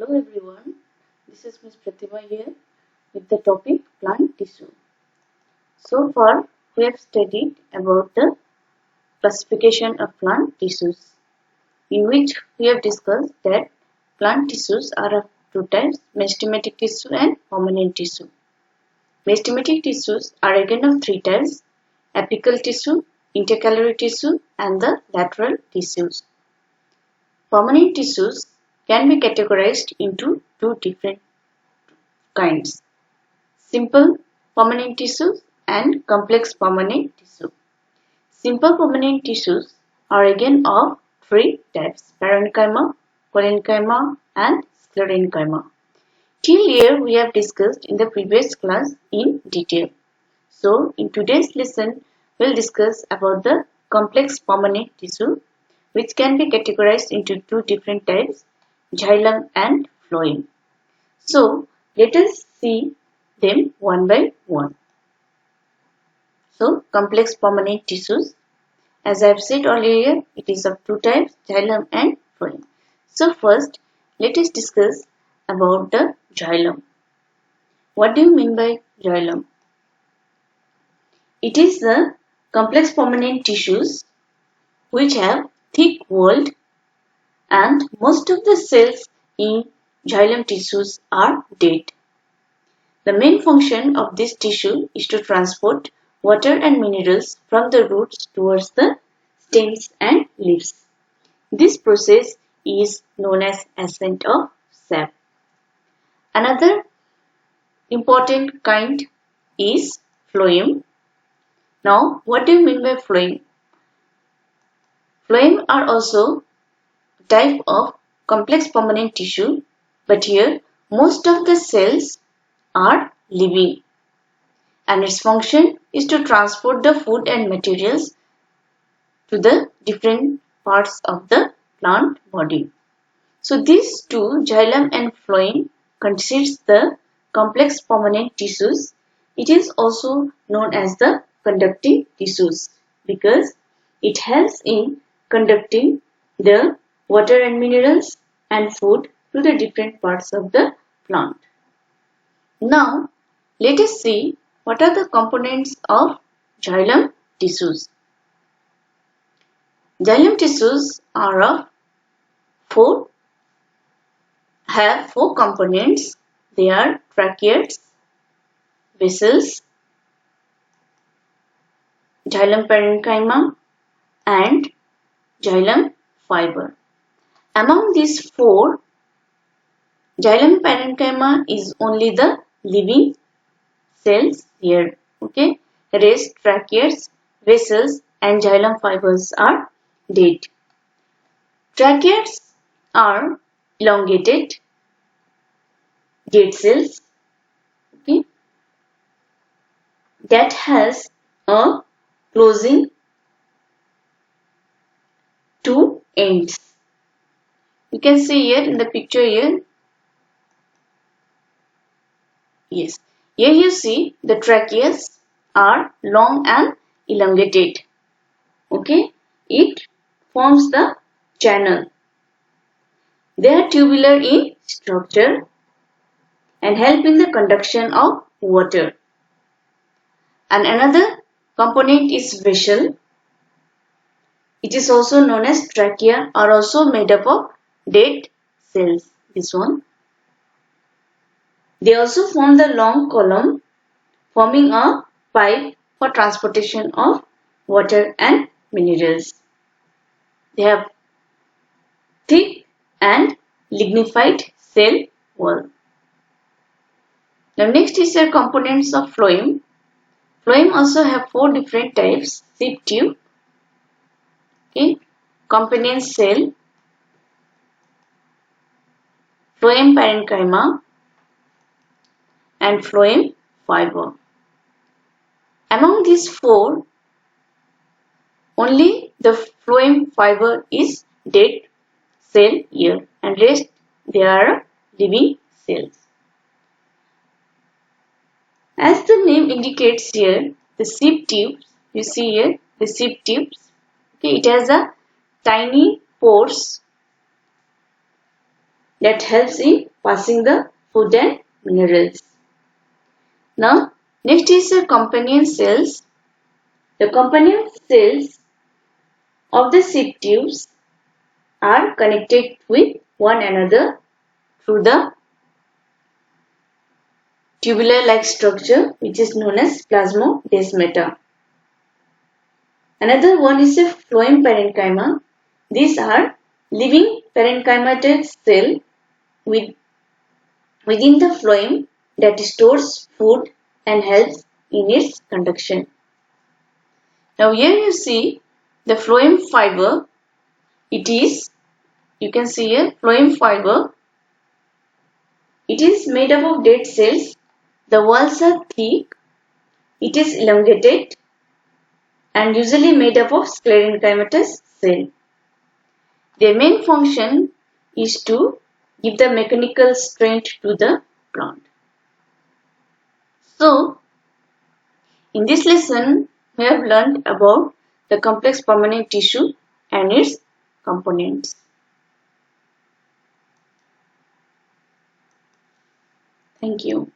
Hello everyone, this is Ms. Pratima here with the topic plant tissue. So far we have studied about the classification of plant tissues, in which we have discussed that plant tissues are of two types, meristematic tissue and permanent tissue. Meristematic tissues are again of three types, apical tissue, intercalary tissue and the lateral tissues. Permanent tissues can be categorized into two different kinds, simple permanent tissues and complex permanent tissue. Simple permanent tissues are again of three types, parenchyma, parenchyma and sclerenchyma. Till here we have discussed in the previous class in detail. So in today's lesson we will discuss about the complex permanent tissue, which can be categorized into two different types, xylem and phloem. So let us see them one by one. So complex permanent tissues, as I have said earlier, it is of two types, xylem and phloem. So first let us discuss about the xylem. What do you mean by xylem? It is the complex permanent tissues which have thick wall and most of the cells in xylem tissues are dead. The main function of this tissue is to transport water and minerals from the roots towards the stems and leaves. This process is known as ascent of sap. Another important kind is phloem. Now, what do you mean by phloem? Phloem are also a type of complex permanent tissue, but here most of the cells are living and its function is to transport the food and materials to the different parts of the plant body. So these two, xylem and phloem, consists the complex permanent tissues. It is also known as the conducting tissues because it helps in conducting the water and minerals and food to the different parts of the plant. Now, let us see what are the components of xylem tissues. Xylem tissues have four components. They are tracheids, vessels, xylem parenchyma and xylem fiber. Among these four, xylem parenchyma is only the living cells here. Okay, rest tracheids, vessels and xylem fibers are dead. Tracheids are elongated dead cells, okay, that has a closing two ends. You can see here in the picture here. Yes, here you see the tracheas are long and elongated. Okay, it forms the channel. They are tubular in structure and help in the conduction of water. And another component is vessel. It is also known as trachea, are also made up of dead cells. This one. They also form the long column, forming a pipe for transportation of water and minerals. They have thick and lignified cell wall. Now next is the components of phloem. Phloem also have four different types: sieve tube, okay, companion cell, phloem parenchyma and phloem fiber. Among these four, only the phloem fiber is dead cell here and rest they are living cells. As the name indicates here, the sieve tubes, you see here the sieve tubes, okay, it has a tiny pores that helps in passing the food and minerals. Now, next is the companion cells. The companion cells of the seed tubes are connected with one another through the tubular-like structure which is known as plasmodesmata. Another one is a phloem parenchyma. These are living parenchymatous cell within the phloem that stores food and helps in its conduction. Now here you see the phloem fiber. You can see here phloem fiber. It is made up of dead cells. The walls are thick. It is elongated and usually made up of sclerenchymatous cell. Their main function is to give the mechanical strength to the plant. So, in this lesson, we have learned about the complex permanent tissue and its components. Thank you.